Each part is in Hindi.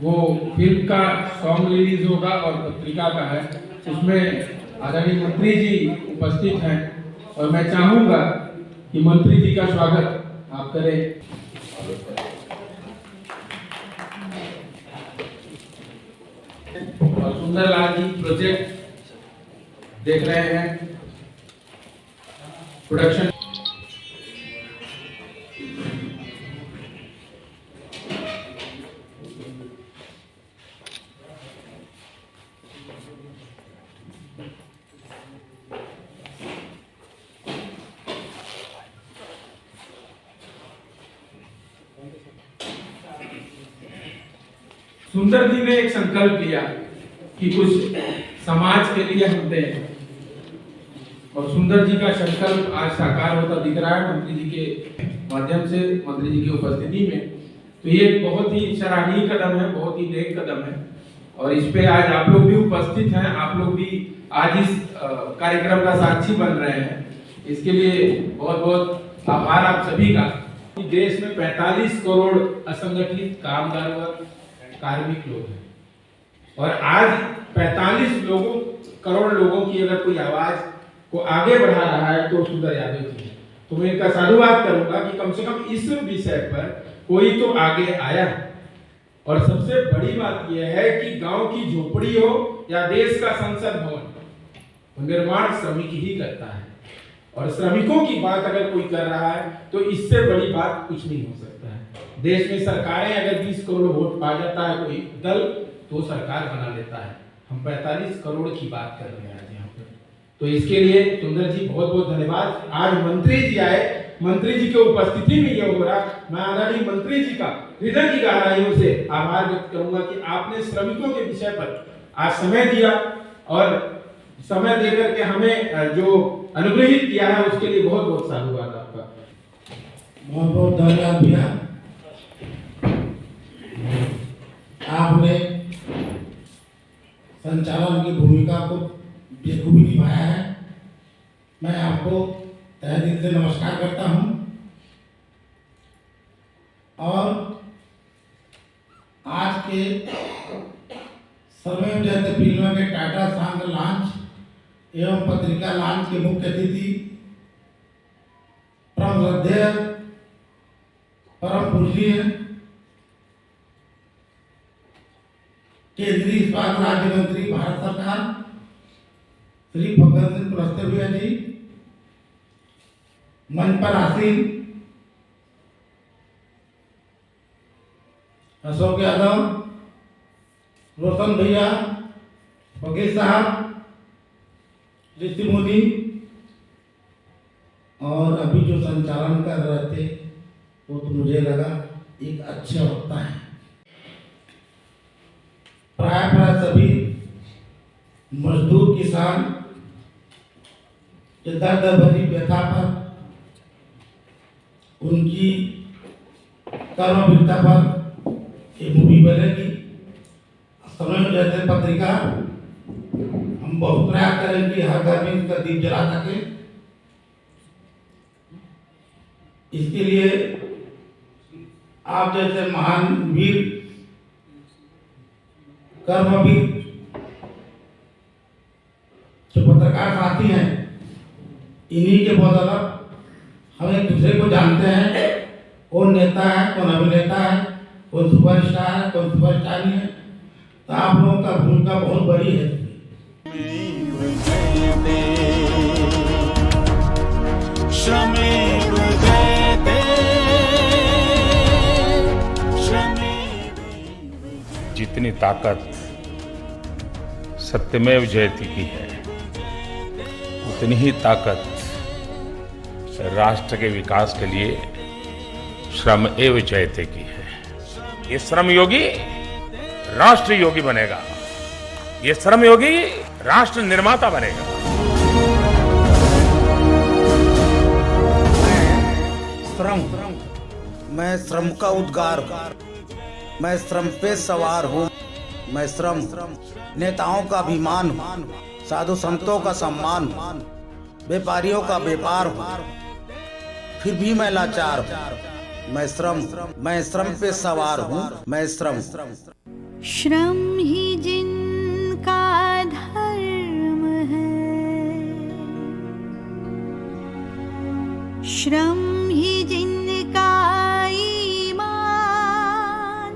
वो फिल्म का सॉन्ग रिलीज होगा और पत्रिका का है, उसमें आदरणीय मंत्री जी उपस्थित हैं और मैं चाहूंगा कि मंत्री जी का स्वागत आप करें। और सुंदरलाल जी प्रोजेक्ट देख रहे हैं, प्रोडक्शन। सुंदर जी ने एक संकल्प लिया कि कुछ समाज के लिए हम दें, और सुंदर जी का संकल्प आज साकार होता दिख रहा है मंत्री जी के माध्यम से, मंत्री जी की उपस्थिति में। तो ये बहुत ही सराहनीय कदम है, बहुत ही नेक कदम है, और इस पे आज आप लोग भी उपस्थित हैं, आप लोग भी आज इस कार्यक्रम का साक्षी बन रहे हैं। इसके लिए बहुत बहुत आभार आप सभी का। देश में 45 करोड़ असंगठित कामगार वर्ग कार्मिक लोग हैं, और आज 45 करोड़ लोगों की अगर कोई आवाज को आगे बढ़ा रहा है तो सुंदर यादव जी। तो मैं इनका साधुवाद करूंगा कि कम से कम इस विषय पर कोई तो आगे आया। और सबसे बड़ी बात यह है कि गांव की झोपड़ी हो या देश का संसद भवन, निर्माण श्रमिक ही करता है, और श्रमिकों की बात अगर कोई कर रहा है तो इससे बड़ी बात कुछ नहीं हो सकता है। देश में सरकारें अगर 20 करोड़ वोट पा जाता है कोई दल तो सरकार बना लेता है, हम 45 करोड़ की बात कर रहे हैं आज यहाँ पर। तो इसके लिए सुंदर जी बहुत बहुत धन्यवाद। आज मंत्री जी आए, मंत्री जी की उपस्थिति में ये हो रहा, मैं आदरणीय मंत्री जी का हृदय की गहराइयों से आभार व्यक्त करूंगा कि आपने श्रमिकों के विषय पर आज समय दिया, और समय देकर के हमें जो अनुग्रहित किया है उसके लिए बहुत बहुत साधुवाद आपका। बहुत बहुत धन्यवाद भैया, आपने संचालन की भूमिका को बेखूबी निभाया है। मैं आपको तहे दिल से नमस्कार करता हूं, और आज के समय जैसे फिल्म के टाटा सॉन्ग लॉन्च एवं पत्रिका लॉन्च के मुख्य अतिथि परम श्रद्धेय परम पूजनीय केंद्रीय इस्पात राज्य मंत्री भारत सरकार श्री फग्गन सिंह कुलस्ते भैया जी, मंच पर आसीन अशोक यादव, रोशन भैया, फकीर साहब, ऋषि मोदी, और अभी जो संचालन कर रहे थे वो तो मुझे लगा एक अच्छे वक्ता है। प्राय सभी मजदूर किसान के दर्द भरी व्यथा पर, उनकी कर्मवीरता पर एक मूवी बनेगी। समय जैसे पत्रिका हम बहुत प्रयास करेंगे हर घर में इसका दीप जला सके। इसके लिए आप जैसे महान वीर कर्मवीर जो पत्रकार साथी हैं, इन्हीं के बदौलत हम एक दूसरे को जानते हैं, कौन नेता है, कौन अभिनेता है, कौन सुपरस्टार है, कौन सुपरस्टार नहीं है। तो आप लोगों का भूमिका बहुत बड़ी है। जितनी ताकत सत्यमेव जयते की है, उतनी ही ताकत राष्ट्र के विकास के लिए श्रम एव जयते की है। ये श्रम योगी राष्ट्र योगी बनेगा, ये श्रम योगी राष्ट्र निर्माता बनेगा। मैं श्रम का उद्गार हूं, मैं श्रम पे सवार हूँ, मैं श्रम नेताओं का अभिमान हूँ, साधु संतों का सम्मान हूँ, व्यापारियों का व्यापार हूँ, फिर भी मैं लाचार हूँ। मैं श्रम पे सवार हूँ, मैं श्रम। श्रम ही जिनका धर्म है, श्रम ही जिनका ईमान,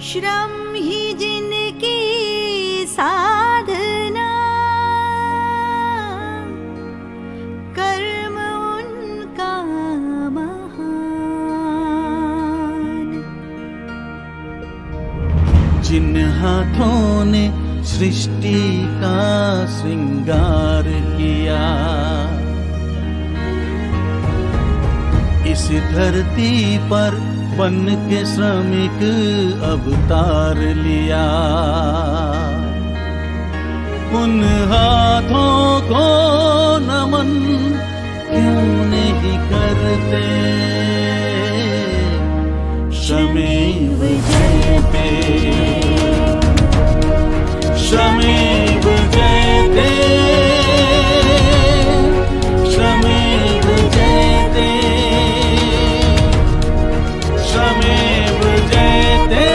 श्रम ही जिनकी साधना, कर्म उनका महान। जिन हाथों ने सृष्टि का श्रृंगार किया, इस धरती पर बन के श्रमिक अवतार लिया, उन हाथों को नमन क्यों नहीं करते। श्रमेव जयते, श्रमेव जयते, श्रमेव जयते, श्रमेव जयते।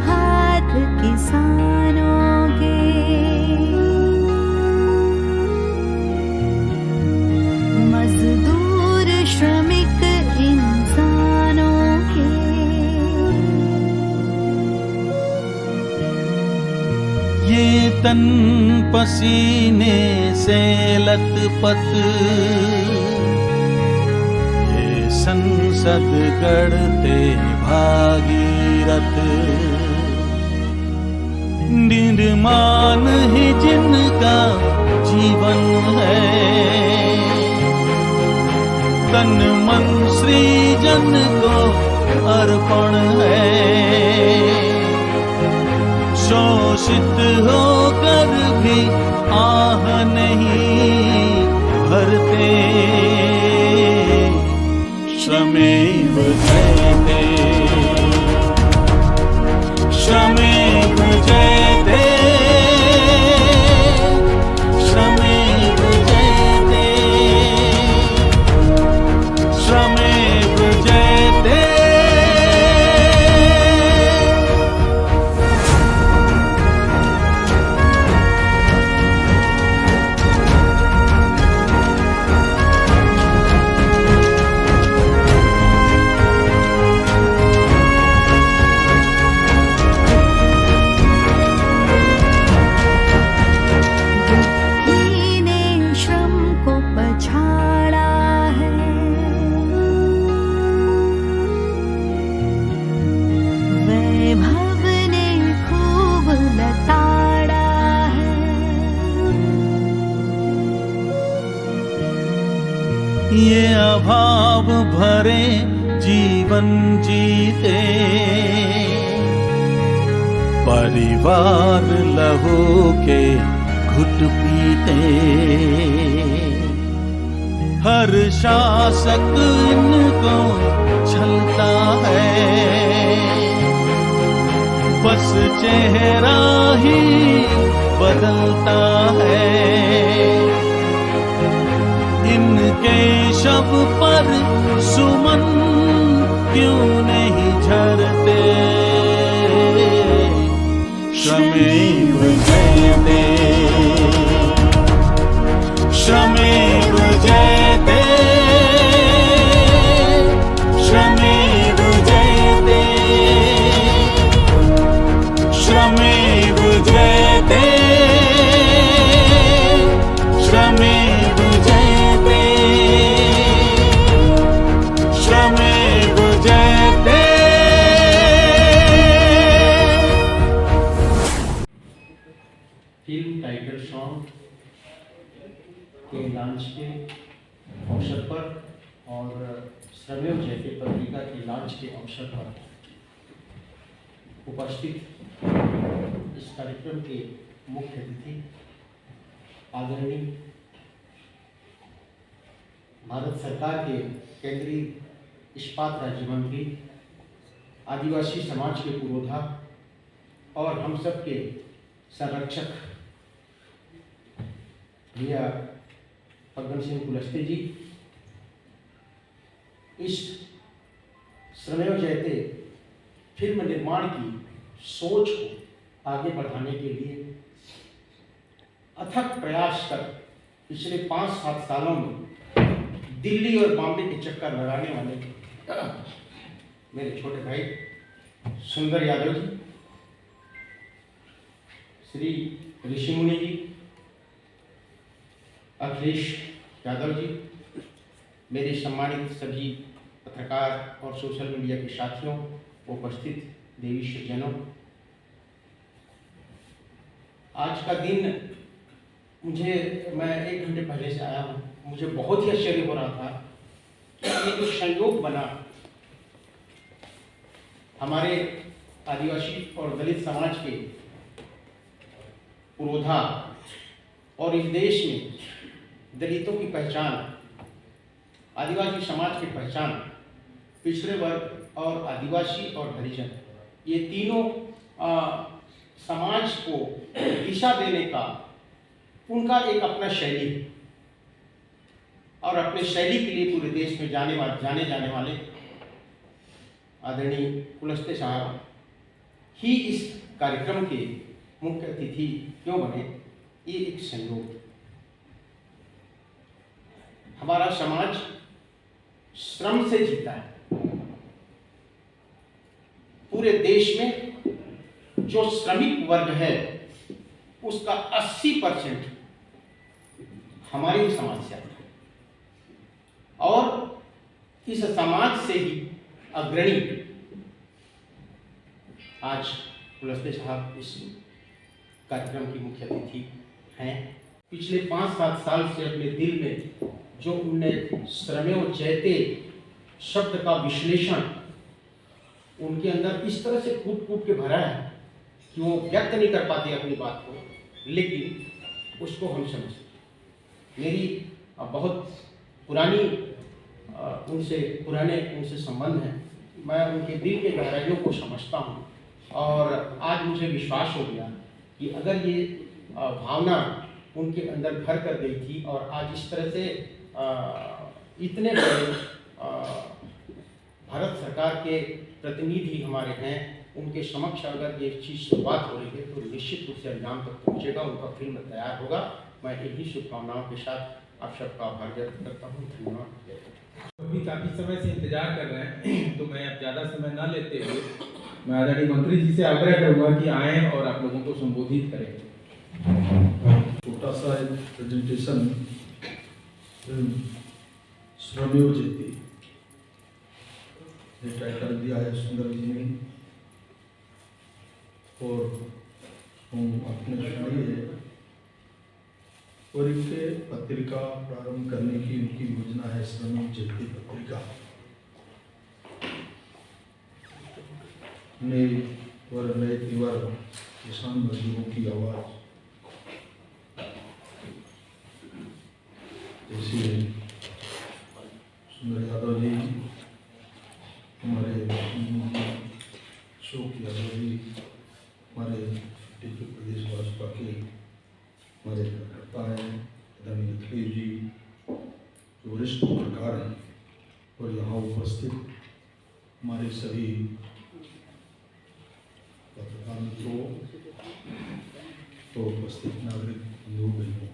हाथ किसानों के, मजदूर श्रमिक इंसानों के, ये तन पसीने से लथपथ, ये संसद गढ़ते भागीरथ, निर्माण ही जिनका जीवन है, तन मन सृजन को अर्पण है। शोषित होकर भी आह नहीं भरते। श्रमेव जयते, श्रमेव जयते, श्रमेव जयते, श्रमेव जयते। दुखी ने श्रम को पछाड़ा है, वैभव ने खूब लताड़ा है। ये अभाव भरे जीवन जीते, परिवार लहू के घुट पीते। हर शासक इनको छलता है, बस चेहरा ही बदलता है। इनके शव पर सुमन क्यों नहीं झरते। श्रमेव जयते, श्रमेव जयते, श्रमेव जयते, श्रमेव जयते, श्रमेव जयते, श्रमेव जयते। फिल्म टाइगर सॉन्ग के लॉन्च के अवसर पर और श्रमेव जयते पत्रिका के लॉन्च के अवसर पर उपस्थित इस कार्यक्रम के मुख्य अतिथि आदरणीय भारत सरकार के केंद्रीय इस्पात राज्य मंत्री, आदिवासी समाज के पुरोधा और हम सब के संरक्षक भैया फग्गन सिंह कुलस्ते जी, इस श्रमेव जयते फिल्म निर्माण की सोच को आगे बढ़ाने के लिए अथक प्रयास कर पिछले 5-7 सालों में दिल्ली और बॉम्बे के चक्कर लगाने वाले मेरे छोटे भाई सुंदर यादव जी, श्री ऋषि मुनि जी, अखिलेश यादव जी, मेरे सम्मानित सभी पत्रकार और सोशल मीडिया के साथियों, उपस्थित देवी सज्जनों, आज का दिन मैं 1 घंटे पहले से आया हूँ। मुझे बहुत ही आश्चर्य हो रहा था कि ये जो संयोग बना हमारे आदिवासी और दलित समाज के पुरोधा और इस देश में दलितों की पहचान, आदिवासी समाज की पहचान, पिछड़े वर्ग और आदिवासी और हरिजन, ये तीनों समाज को दिशा देने का उनका एक अपना शैली है और अपने शैली के लिए पूरे देश में जाने जाने वाले आदरणीय कुलस्ते साहब ही इस कार्यक्रम के मुख्य अतिथि क्यों बने, ये एक संयोग। हमारा समाज श्रम से जीता है। पूरे देश में जो श्रमिक वर्ग है उसका 80% हमारे समाज से आता है और इस समाज से ही अग्रणी आज कुलस्ते साहब इस कार्यक्रम की मुख्य अतिथि हैं। पिछले 5-7 साल से अपने दिल में जो उनने श्रमेव जयते शब्द का विश्लेषण उनके अंदर इस तरह से कूट के भरा है कि वो व्यक्त नहीं कर पाते अपनी बात को, लेकिन उसको हम समझते। मेरी बहुत पुराने उनसे संबंध है। मैं उनके दिल के गहराइयों को समझता हूँ और आज मुझे विश्वास हो गया कि अगर ये भावना उनके अंदर घर कर गई थी और आज इस तरह से इतने बड़े भारत सरकार के प्रतिनिधि हमारे हैं, उनके समक्ष अगर ये चीज़ शुरुआत हो रही है तो निश्चित रूप से अंजाम तक पहुँचेगा, उनका फिल्म तैयार होगा। मैं इन्हीं शुभकामनाओं के साथ आप सबका आभार व्यक्त करता हूँ। धन्यवाद। अभी काफ़ी समय से इंतजार कर रहे हैं तो मैं अब ज़्यादा समय ना लेते हुए मैं आदरणीय मंत्री जी से आग्रह करूँगा कि आएँ और आप लोगों को संबोधित करें। छोटा सा एक प्रेजेंटेशन श्रमेव जयते ये टाइटल दिया है सुंदर जी ने और हम अपने सुनिए और इनके पत्रिका प्रारंभ करने की उनकी योजना है श्रमेव जयते पत्रिका। नए तीवर किसान मजदूरों की आवाज़ जैसे सुंदर यादव जी, हमारे अशोक यादव जी, हमारे प्रदेश भाजपा के हमारे कार्यकर्ता हैं, आदरणीय अखिलेश जी जो वरिष्ठ पत्रकार हैं और यहाँ उपस्थित हमारे सभी पत्रकार मित्रों तो उपस्थित नागरिक बंधु बहनों,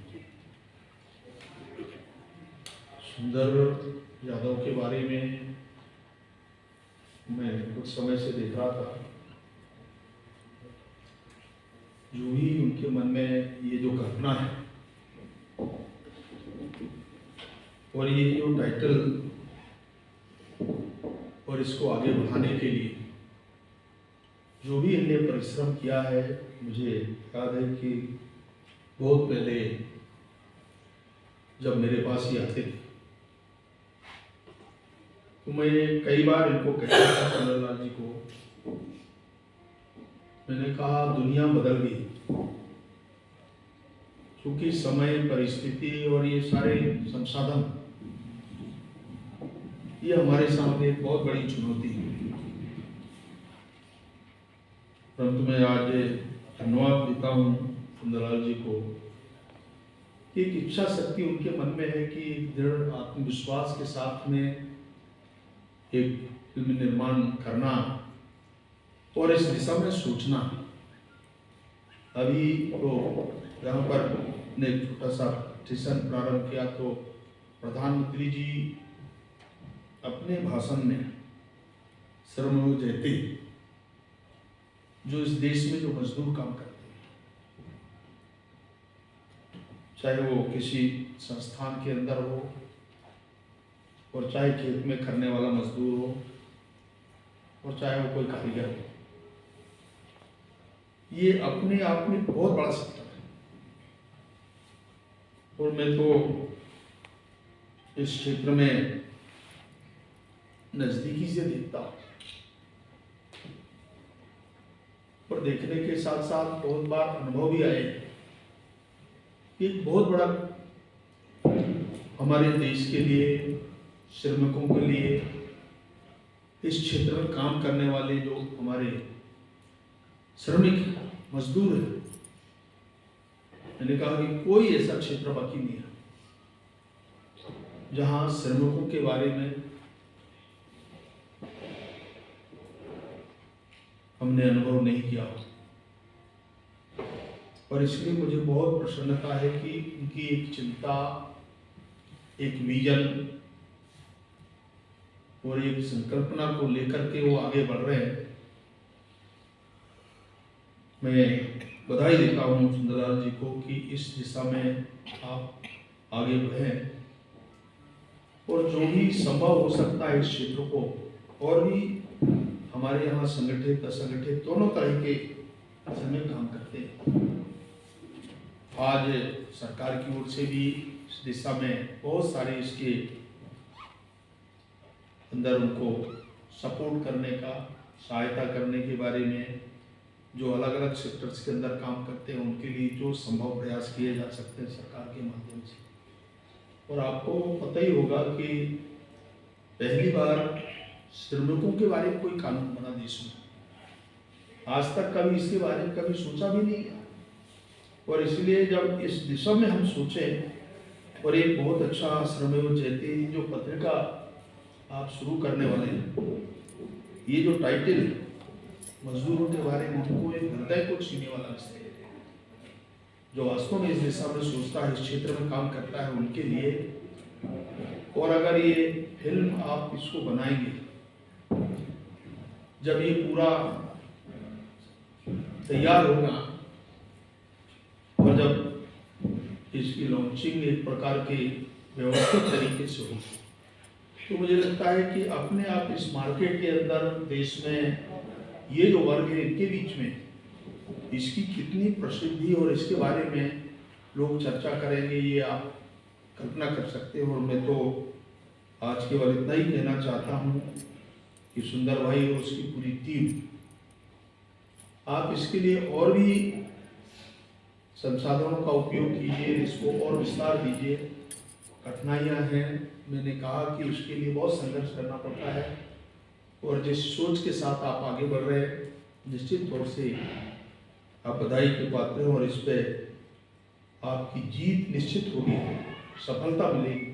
सुंदर यादव के बारे में मैं कुछ समय से देख रहा था। जो ही उनके मन में ये जो कल्पना है और ये जो टाइटल और इसको आगे बढ़ाने के लिए जो भी इनने परिश्रम किया है, मुझे याद है कि बहुत पहले जब मेरे पास ये आते थे तो मैं कई बार इनको कहता था, सुंदरलाल जी को मैंने कहा दुनिया बदल गई, क्योंकि समय, परिस्थिति और ये सारे संसाधन ये हमारे सामने एक बहुत बड़ी चुनौती है। परंतु मैं आज धन्यवाद देता हूँ सुंदरलाल जी को। एक इच्छा शक्ति उनके मन में है कि एक दृढ़ आत्मविश्वास के साथ में एक फिल्म निर्माण करना और इस दिशा में सोचना। अभी तो यहाँ पर ने एक छोटा सा सेशन प्रारंभ किया तो प्रधानमंत्री जी अपने भाषण में श्रमयोगी जयते जो इस देश में जो मजदूर काम करते हैं, चाहे वो किसी संस्थान के अंदर हो और चाहे खेत में करने वाला मजदूर हो और चाहे वो कोई कारीगर हो, ये अपने आप में बहुत बड़ा सेक्टर है। और मैं तो इस क्षेत्र में नजदीकी से देखता हूँ और देखने के साथ साथ बहुत बार अनुभव भी आए। एक बहुत बड़ा हमारे देश के लिए, श्रमिकों के लिए, इस क्षेत्र में काम करने वाले जो हमारे श्रमिक मजदूर हैं, मैंने कहा कि कोई ऐसा क्षेत्र बाकी नहीं है जहां श्रमिकों के बारे में हमने अनुभव नहीं किया हो। और इसलिए मुझे बहुत प्रसन्नता है कि उनकी एक चिंता, एक विजन और एक संकल्पना को लेकर के वो आगे बढ़ रहे हैं। मैं बधाई देता हूँ सुंदरलाल जी को कि इस दिशा में आप आगे बढ़ें और जो भी संभव हो सकता है इस क्षेत्र को और भी हमारे यहाँ संगठित असंगठित दोनों तरह के में काम करते हैं। आज सरकार की ओर से भी इस दिशा में बहुत सारे इसके अंदर उनको सपोर्ट करने का, सहायता करने के बारे में जो अलग अलग सेक्टर्स के अंदर काम करते हैं उनके लिए जो संभव प्रयास किए जा सकते हैं सरकार के माध्यम से। और आपको पता ही होगा कि पहली बार श्रमिकों के बारे में कोई कानून बना देश में। आज तक कभी इसके बारे में कभी सोचा भी नहीं है और इसलिए जब इस दिशा में हम सोचें और एक बहुत अच्छा श्रमयोगी जयते जो पत्रिका आप शुरू करने वाले हैं, ये जो टाइटल मजदूरों के बारे में उनको एक हृदय को छीने वाला विषय है। जो वास्तव में इस दिशा में सोचता है, इस क्षेत्र में काम करता है, उनके लिए। और अगर ये फिल्म आप इसको बनाएंगे, जब ये पूरा तैयार होगा और जब इसकी लॉन्चिंग एक प्रकार के व्यवस्थित तरीके से होगी तो मुझे लगता है कि अपने आप इस मार्केट के अंदर देश में ये जो वर्ग है इनके बीच में इसकी कितनी प्रसिद्धि और इसके बारे में लोग चर्चा करेंगे, ये आप कल्पना कर सकते हो। और मैं तो आज केवल इतना ही कहना चाहता हूँ कि सुंदर भाई और उसकी पूरी टीम, आप इसके लिए और भी संसाधनों का उपयोग कीजिए, इसको और विस्तार दीजिए। कठिनाइयाँ हैं, मैंने कहा कि उसके लिए बहुत संघर्ष करना पड़ता है और जिस सोच के साथ आप आगे बढ़ रहे हैं निश्चित तौर से आप बधाई के पात्र हैं और इस पे आपकी जीत निश्चित होगी, सफलता मिलेगी,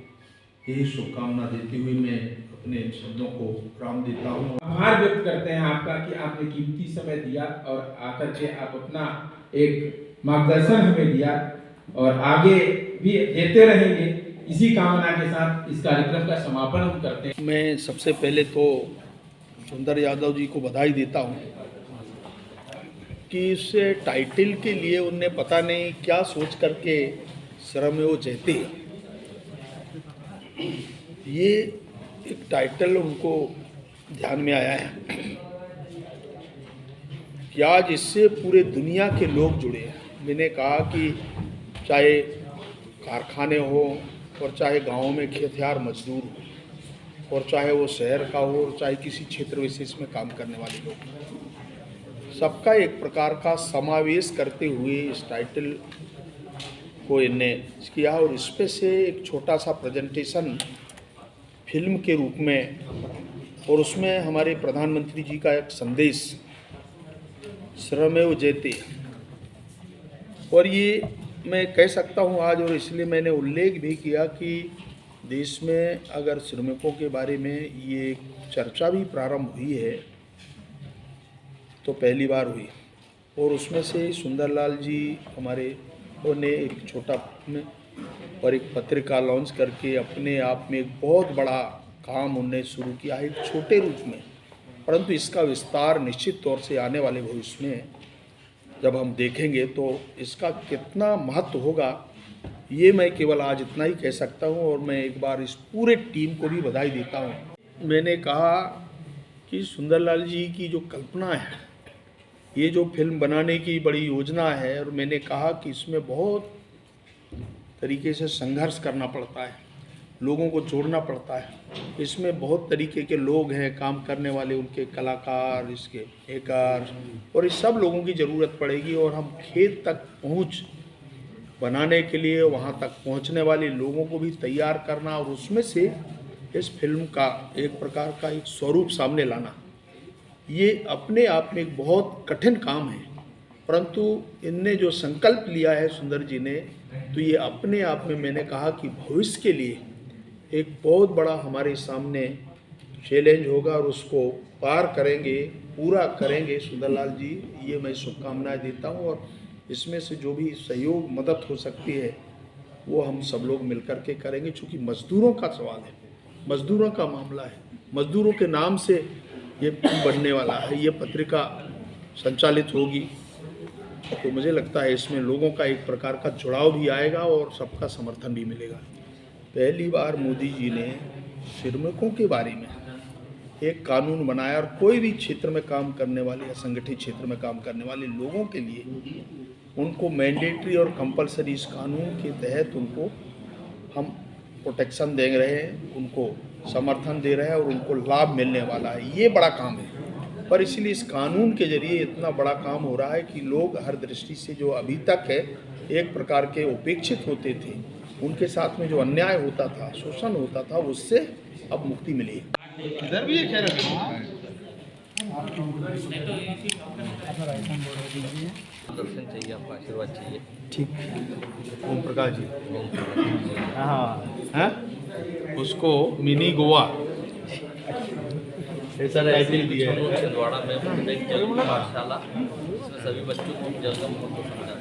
यही शुभकामना देते हुए मैं अपने शब्दों को विराम देता हूँ। आभार व्यक्त करते हैं आपका कि आपने कीमती समय दिया और आकर के आप अपना एक मार्गदर्शन हमें दिया और आगे भी देते रहेंगे। इसी कामना के साथ इस कार्यक्रम का समापन हम करते हैं। मैं सबसे पहले तो सुंदर यादव जी को बधाई देता हूँ कि इस टाइटल के लिए उनने पता नहीं क्या सोच करके श्रमयोगी जयते ये एक टाइटल उनको ध्यान में आया है कि आज इससे पूरे दुनिया के लोग जुड़े हैं। मैंने कहा कि चाहे कारखाने हो और चाहे गाँव में खेतिहार मजदूर हो और चाहे वो शहर का हो और चाहे किसी क्षेत्र विशेष में काम करने वाले लोग, सबका एक प्रकार का समावेश करते हुए इस टाइटल को इनने किया और इसमें से एक छोटा सा प्रेजेंटेशन फिल्म के रूप में, और उसमें हमारे प्रधानमंत्री जी का एक संदेश श्रमेव जयते, और ये मैं कह सकता हूँ आज, और इसलिए मैंने उल्लेख भी किया कि देश में अगर श्रमिकों के बारे में ये चर्चा भी प्रारंभ हुई है तो पहली बार हुई, और उसमें से सुंदरलाल जी हमारे ने एक छोटा और एक पत्रिका लॉन्च करके अपने आप में एक बहुत बड़ा काम उन्होंने शुरू किया है, एक छोटे रूप में, परंतु इसका विस्तार निश्चित तौर से आने वाले भविष्य में जब हम देखेंगे तो इसका कितना महत्व होगा, ये मैं केवल आज इतना ही कह सकता हूँ। और मैं एक बार इस पूरे टीम को भी बधाई देता हूँ। मैंने कहा कि सुंदरलाल जी की जो कल्पना है, ये जो फिल्म बनाने की बड़ी योजना है, और मैंने कहा कि इसमें बहुत तरीके से संघर्ष करना पड़ता है, लोगों को जोड़ना पड़ता है, इसमें बहुत तरीके के लोग हैं काम करने वाले, उनके कलाकार, इसके हैकर, और इस सब लोगों की ज़रूरत पड़ेगी। और हम खेत तक पहुंच बनाने के लिए वहां तक पहुंचने वाले लोगों को भी तैयार करना, और उसमें से इस फिल्म का एक प्रकार का एक स्वरूप सामने लाना, ये अपने आप में एक बहुत कठिन काम है, परंतु इनने जो संकल्प लिया है सुंदर जी ने, तो ये अपने आप में मैंने कहा कि भविष्य के लिए एक बहुत बड़ा हमारे सामने चैलेंज होगा, और उसको पार करेंगे, पूरा करेंगे सुंदरलाल जी, ये मैं शुभकामनाएं देता हूँ। और इसमें से जो भी सहयोग मदद हो सकती है वो हम सब लोग मिलकर के करेंगे, क्योंकि मजदूरों का सवाल है, मजदूरों का मामला है, मजदूरों के नाम से ये बनने वाला है, ये पत्रिका संचालित होगी, तो मुझे लगता है इसमें लोगों का एक प्रकार का जुड़ाव भी आएगा और सबका समर्थन भी मिलेगा। पहली बार मोदी जी ने श्रमिकों के बारे में एक कानून बनाया, और कोई भी क्षेत्र में काम करने वाले, असंगठित क्षेत्र में काम करने वाले लोगों के लिए उनको मैंडेटरी और कंपलसरी इस कानून के तहत उनको हम प्रोटेक्शन दे रहे हैं, उनको समर्थन दे रहे हैं, और उनको लाभ मिलने वाला है। ये बड़ा काम है, पर इसलिए इस कानून के जरिए इतना बड़ा काम हो रहा है कि लोग हर दृष्टि से जो अभी तक है एक प्रकार के उपेक्षित होते थे, उनके साथ में जो अन्याय होता था, शोषण होता था, उससे अब मुक्ति मिली। इधर भी एक दर्शन चाहिए, आपका आशीर्वाद चाहिए। ठीक, ओम प्रकाश जी, हाँ, उसको मिनी गोवा ऐसा टाइटल दिया है। छिंदवाड़ा में एक जगह पाठशाला, उसमें सभी बच्चों को जगह को समझा।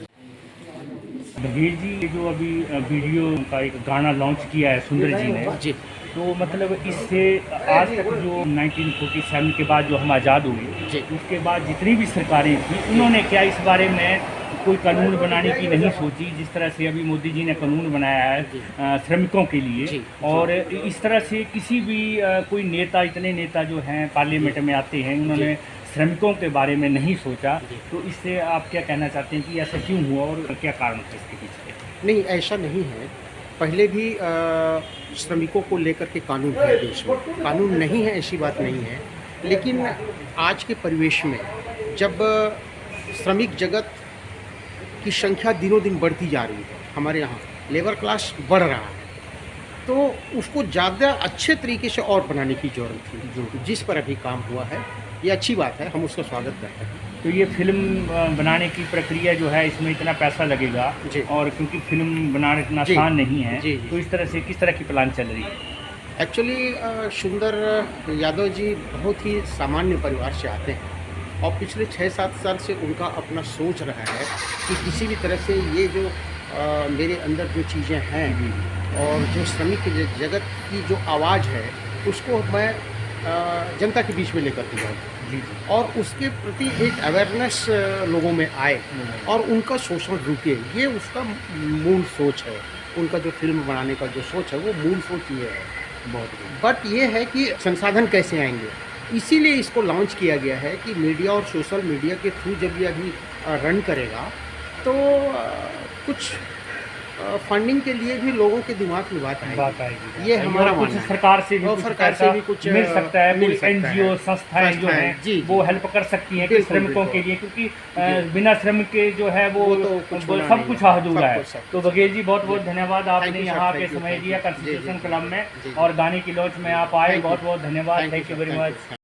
बघेल जी जो अभी वीडियो का एक गाना लॉन्च किया है सुंदर जी ने जी, तो मतलब इससे आज तक जो 1947 के बाद जो हम आज़ाद हुए, उसके बाद जितनी भी सरकारें थी, उन्होंने क्या इस बारे में कोई कानून बनाने की नहीं सोची, जिस तरह से अभी मोदी जी ने कानून बनाया है श्रमिकों के लिए। और इस तरह से किसी भी कोई नेता, इतने नेता जो हैं पार्लियामेंट में आते हैं, उन्होंने श्रमिकों के बारे में नहीं सोचा, तो इससे आप क्या कहना चाहते हैं कि ऐसा क्यों हुआ और क्या कारण था इसके पीछे? नहीं, ऐसा नहीं है। पहले भी श्रमिकों को लेकर के कानून है देश में, कानून नहीं है ऐसी बात नहीं है, लेकिन आज के परिवेश में जब श्रमिक जगत की संख्या दिनों दिन बढ़ती जा रही है, हमारे यहाँ लेबर क्लास बढ़ रहा है, तो उसको ज़्यादा अच्छे तरीके से और बनाने की ज़रूरत थी, जो जिस पर अभी काम हुआ है, ये अच्छी बात है, हम उसका स्वागत करते हैं। तो ये फिल्म बनाने की प्रक्रिया जो है, इसमें इतना पैसा लगेगा, और क्योंकि फिल्म बनाना इतना आसान नहीं है, तो इस तरह से किस तरह की प्लान चल रही है? एक्चुअली सुंदर यादव जी बहुत ही सामान्य परिवार से आते हैं, और पिछले 6-7 साल से उनका अपना सोच रहा है कि किसी भी तरह से ये जो मेरे अंदर जो चीज़ें हैं और जो श्रमिक जगत की जो आवाज़ है, उसको मैं जनता के बीच में लेकर के जाऊँ, और उसके प्रति एक अवेयरनेस लोगों में आए और उनका शोषण रुके, ये उसका मूल सोच है। उनका जो फिल्म बनाने का जो सोच है, वो मूल सोच ये है बहुत। बट ये है कि संसाधन कैसे आएंगे, इसीलिए इसको लॉन्च किया गया है कि मीडिया और सोशल मीडिया के थ्रू जब ये अभी रन करेगा, तो कुछ फंडिंग के लिए भी लोगों के दिमाग में बात आएगी। ये और हमारा कुछ मानना है। सरकार से भी और कुछ सरकार से पैसा भी कुछ मिल सकता है, मिल कोई सकता है। एनजीओ संस्थाएं जो संस्थाएं, हैं जी, वो जी। हेल्प कर सकती हैं कि बिल्कुल, श्रमिकों बिल्कुल। के लिए, क्योंकि बिना श्रम के जो है वो तो कुछ होना सब नहीं कुछ है। अधूरा है। सब तो बघेल जी बहुत बहुत धन्यवाद, आपने Thank you, sir. यहाँ के Thank you, समय thank दिया you. कॉन्स्टिट्यूशन जी, जी, क्लब में जी, जी। और गाने की लॉन्च में आप आए, Thank you. बहुत बहुत धन्यवाद, Thank you, thank you sir. Very Thank much. you.